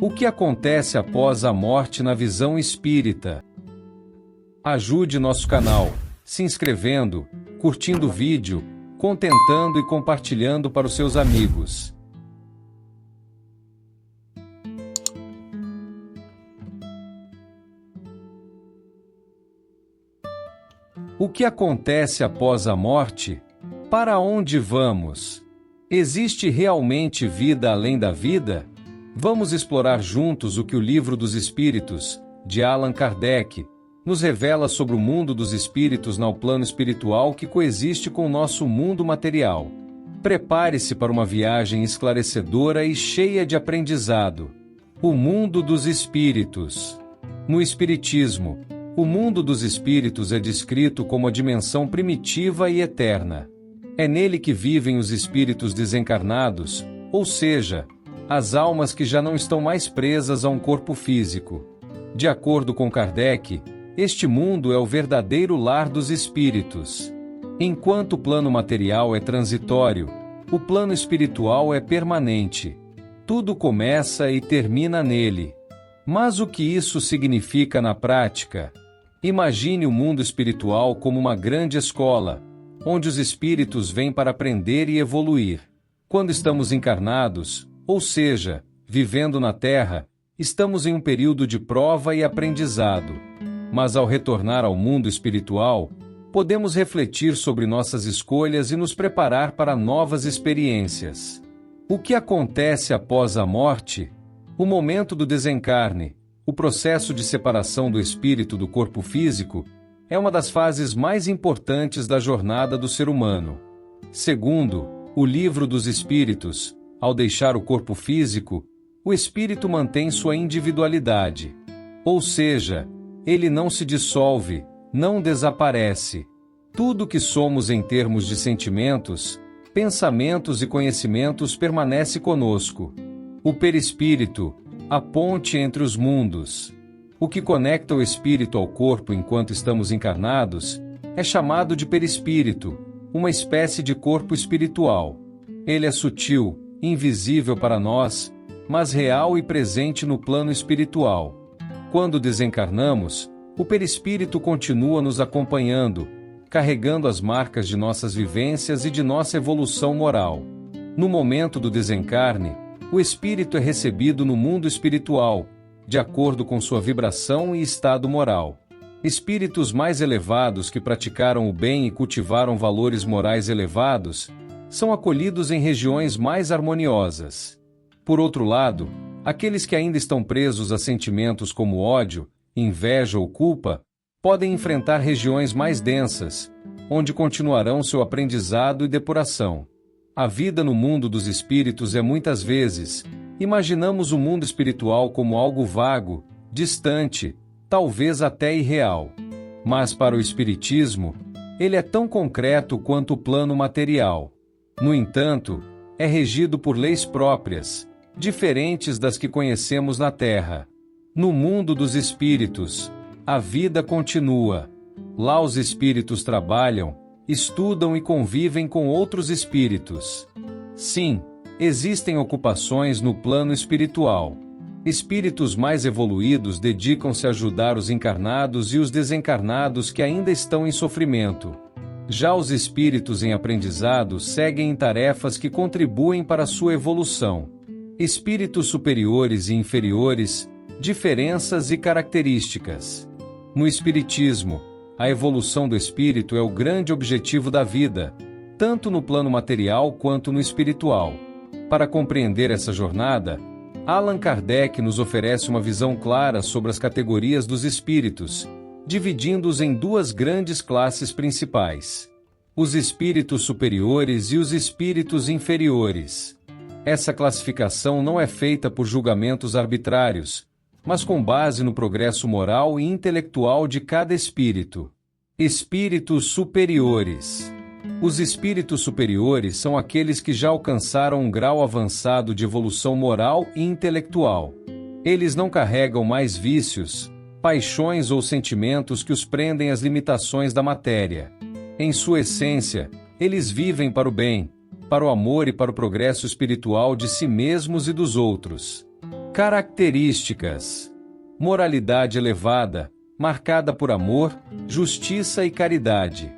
O que acontece após a morte na visão espírita? Ajude nosso canal, se inscrevendo, curtindo o vídeo, comentando e compartilhando para os seus amigos. O que acontece após a morte? Para onde vamos? Existe realmente vida além da vida? Vamos explorar juntos o que o Livro dos Espíritos, de Allan Kardec, nos revela sobre o mundo dos espíritos no plano espiritual que coexiste com o nosso mundo material. Prepare-se para uma viagem esclarecedora e cheia de aprendizado. O mundo dos espíritos. No Espiritismo, o mundo dos espíritos é descrito como a dimensão primitiva e eterna. É nele que vivem os espíritos desencarnados, ou seja, as almas que já não estão mais presas a um corpo físico. De acordo com Kardec, este mundo é o verdadeiro lar dos espíritos. Enquanto o plano material é transitório, o plano espiritual é permanente. Tudo começa e termina nele. Mas o que isso significa na prática? Imagine o mundo espiritual como uma grande escola, onde os espíritos vêm para aprender e evoluir. Quando estamos encarnados, ou seja, vivendo na Terra, estamos em um período de prova e aprendizado. Mas ao retornar ao mundo espiritual, podemos refletir sobre nossas escolhas e nos preparar para novas experiências. O que acontece após a morte? O momento do desencarne, o processo de separação do espírito do corpo físico, é uma das fases mais importantes da jornada do ser humano. Segundo o Livro dos Espíritos, ao deixar o corpo físico, o espírito mantém sua individualidade. Ou seja, ele não se dissolve, não desaparece. Tudo que somos em termos de sentimentos, pensamentos e conhecimentos permanece conosco. O perispírito, a ponte entre os mundos. O que conecta o espírito ao corpo enquanto estamos encarnados é chamado de perispírito, uma espécie de corpo espiritual. Ele é sutil, invisível para nós, mas real e presente no plano espiritual. Quando desencarnamos, o perispírito continua nos acompanhando, carregando as marcas de nossas vivências e de nossa evolução moral. No momento do desencarne, o espírito é recebido no mundo espiritual, de acordo com sua vibração e estado moral. Espíritos mais elevados que praticaram o bem e cultivaram valores morais elevados são acolhidos em regiões mais harmoniosas. Por outro lado, aqueles que ainda estão presos a sentimentos como ódio, inveja ou culpa, podem enfrentar regiões mais densas, onde continuarão seu aprendizado e depuração. A vida no mundo dos espíritos é muitas vezes, imaginamos o mundo espiritual como algo vago, distante, talvez até irreal. Mas para o espiritismo, ele é tão concreto quanto o plano material. No entanto, é regido por leis próprias, diferentes das que conhecemos na Terra. No mundo dos espíritos, a vida continua. Lá os espíritos trabalham, estudam e convivem com outros espíritos. Sim, existem ocupações no plano espiritual. Espíritos mais evoluídos dedicam-se a ajudar os encarnados e os desencarnados que ainda estão em sofrimento. Já os espíritos em aprendizado seguem em tarefas que contribuem para a sua evolução. Espíritos superiores e inferiores, diferenças e características. No Espiritismo, a evolução do espírito é o grande objetivo da vida, tanto no plano material quanto no espiritual. Para compreender essa jornada, Allan Kardec nos oferece uma visão clara sobre as categorias dos espíritos, dividindo-os em duas grandes classes principais: os espíritos superiores e os espíritos inferiores. Essa classificação não é feita por julgamentos arbitrários, mas com base no progresso moral e intelectual de cada espírito. Espíritos superiores. Os espíritos superiores são aqueles que já alcançaram um grau avançado de evolução moral e intelectual. Eles não carregam mais vícios, paixões ou sentimentos que os prendem às limitações da matéria. Em sua essência, eles vivem para o bem, para o amor e para o progresso espiritual de si mesmos e dos outros. Características: moralidade elevada, marcada por amor, justiça e caridade.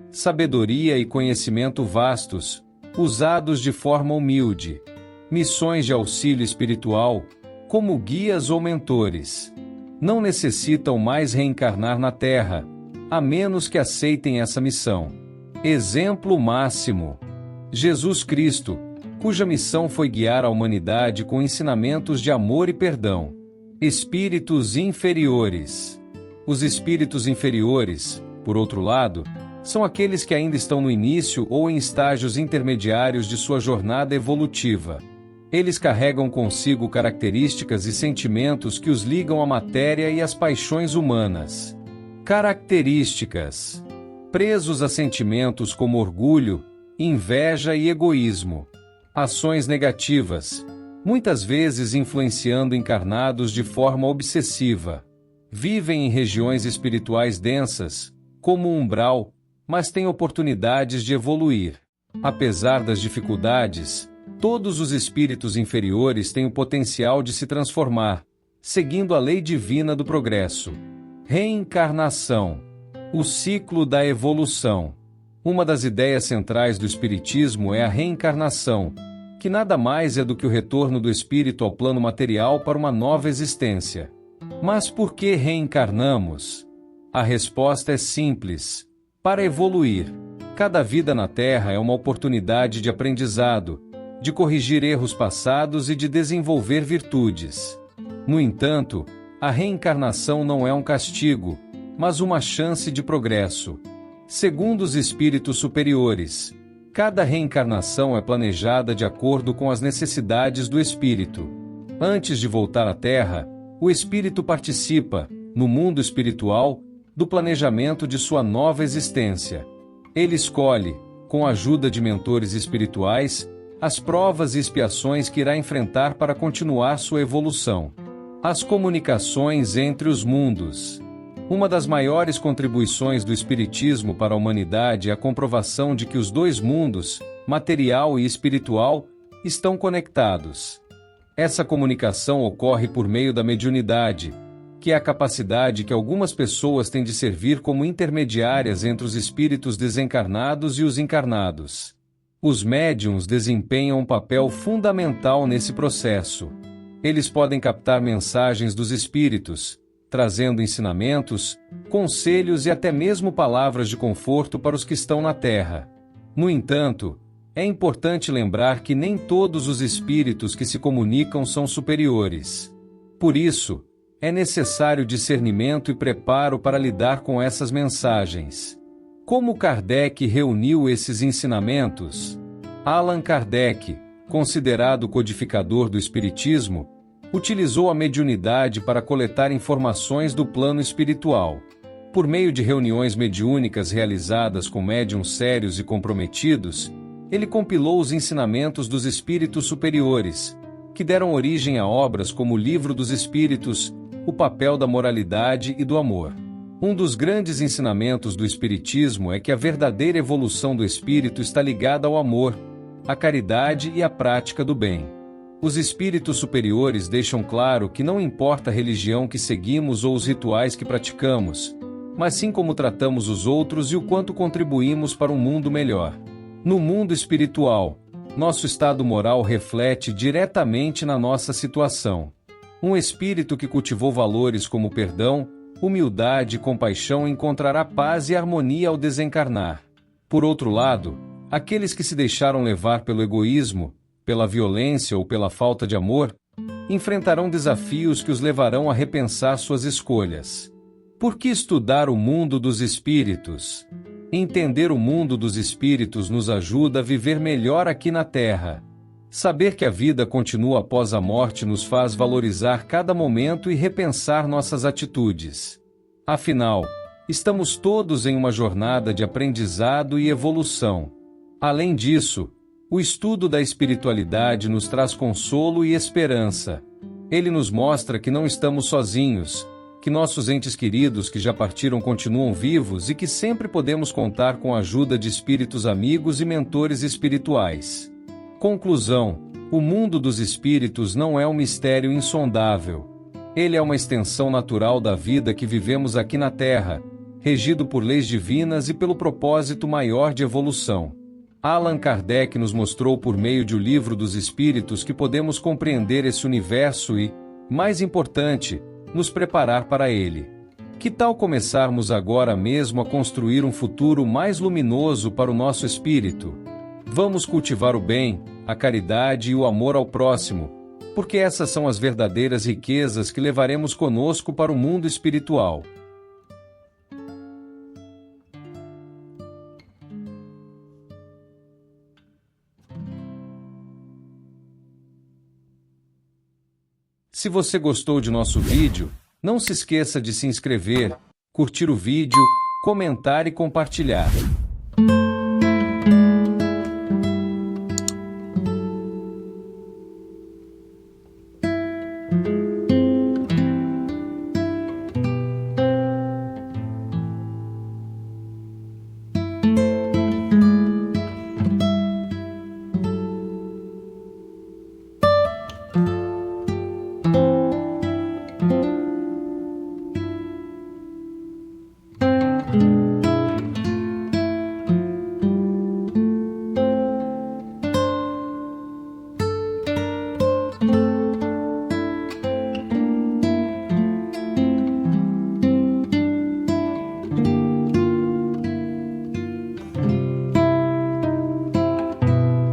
Sabedoria e conhecimento vastos, usados de forma humilde. Missões de auxílio espiritual, como guias ou mentores. Não necessitam mais reencarnar na Terra, a menos que aceitem essa missão. Exemplo máximo: Jesus Cristo, cuja missão foi guiar a humanidade com ensinamentos de amor e perdão. Espíritos inferiores. Os espíritos inferiores, por outro lado, são aqueles que ainda estão no início ou em estágios intermediários de sua jornada evolutiva. Eles carregam consigo características e sentimentos que os ligam à matéria e às paixões humanas. Características: presos a sentimentos como orgulho, inveja e egoísmo. Ações negativas, muitas vezes influenciando encarnados de forma obsessiva. Vivem em regiões espirituais densas, como o umbral, mas têm oportunidades de evoluir. Apesar das dificuldades, todos os espíritos inferiores têm o potencial de se transformar, seguindo a lei divina do progresso. Reencarnação. O ciclo da evolução. Uma das ideias centrais do Espiritismo é a reencarnação, que nada mais é do que o retorno do espírito ao plano material para uma nova existência. Mas por que reencarnamos? A resposta é simples: para evoluir. Cada vida na Terra é uma oportunidade de aprendizado, de corrigir erros passados e de desenvolver virtudes. No entanto, a reencarnação não é um castigo, mas uma chance de progresso. Segundo os espíritos superiores, cada reencarnação é planejada de acordo com as necessidades do espírito. Antes de voltar à Terra, o espírito participa, no mundo espiritual, do planejamento de sua nova existência. Ele escolhe, com a ajuda de mentores espirituais, as provas e expiações que irá enfrentar para continuar sua evolução. As comunicações entre os mundos. Uma das maiores contribuições do Espiritismo para a humanidade é a comprovação de que os dois mundos, material e espiritual, estão conectados. Essa comunicação ocorre por meio da mediunidade, que é a capacidade que algumas pessoas têm de servir como intermediárias entre os espíritos desencarnados e os encarnados. Os médiuns desempenham um papel fundamental nesse processo. Eles podem captar mensagens dos espíritos, trazendo ensinamentos, conselhos e até mesmo palavras de conforto para os que estão na Terra. No entanto, é importante lembrar que nem todos os espíritos que se comunicam são superiores. Por isso, é necessário discernimento e preparo para lidar com essas mensagens. Como Kardec reuniu esses ensinamentos? Allan Kardec, considerado codificador do Espiritismo, utilizou a mediunidade para coletar informações do plano espiritual. Por meio de reuniões mediúnicas realizadas com médiuns sérios e comprometidos, ele compilou os ensinamentos dos espíritos superiores, que deram origem a obras como o Livro dos Espíritos, O Papel da Moralidade e do Amor. Um dos grandes ensinamentos do Espiritismo é que a verdadeira evolução do espírito está ligada ao amor, à caridade e à prática do bem. Os espíritos superiores deixam claro que não importa a religião que seguimos ou os rituais que praticamos, mas sim como tratamos os outros e o quanto contribuímos para um mundo melhor. No mundo espiritual, nosso estado moral reflete diretamente na nossa situação. Um espírito que cultivou valores como perdão, humildade e compaixão encontrará paz e harmonia ao desencarnar. Por outro lado, aqueles que se deixaram levar pelo egoísmo, pela violência ou pela falta de amor, enfrentarão desafios que os levarão a repensar suas escolhas. Por que estudar o mundo dos espíritos? Entender o mundo dos espíritos nos ajuda a viver melhor aqui na Terra. Saber que a vida continua após a morte nos faz valorizar cada momento e repensar nossas atitudes. Afinal, estamos todos em uma jornada de aprendizado e evolução. Além disso, o estudo da espiritualidade nos traz consolo e esperança. Ele nos mostra que não estamos sozinhos, que nossos entes queridos que já partiram continuam vivos e que sempre podemos contar com a ajuda de espíritos amigos e mentores espirituais. Conclusão: O mundo dos espíritos não é um mistério insondável. Ele é uma extensão natural da vida que vivemos aqui na Terra, regido por leis divinas e pelo propósito maior de evolução. Allan Kardec nos mostrou por meio de O Livro dos Espíritos que podemos compreender esse universo e, mais importante, nos preparar para ele. Que tal começarmos agora mesmo a construir um futuro mais luminoso para o nosso espírito? Vamos cultivar o bem, a caridade e o amor ao próximo, porque essas são as verdadeiras riquezas que levaremos conosco para o mundo espiritual. Se você gostou de nosso vídeo, não se esqueça de se inscrever, curtir o vídeo, comentar e compartilhar.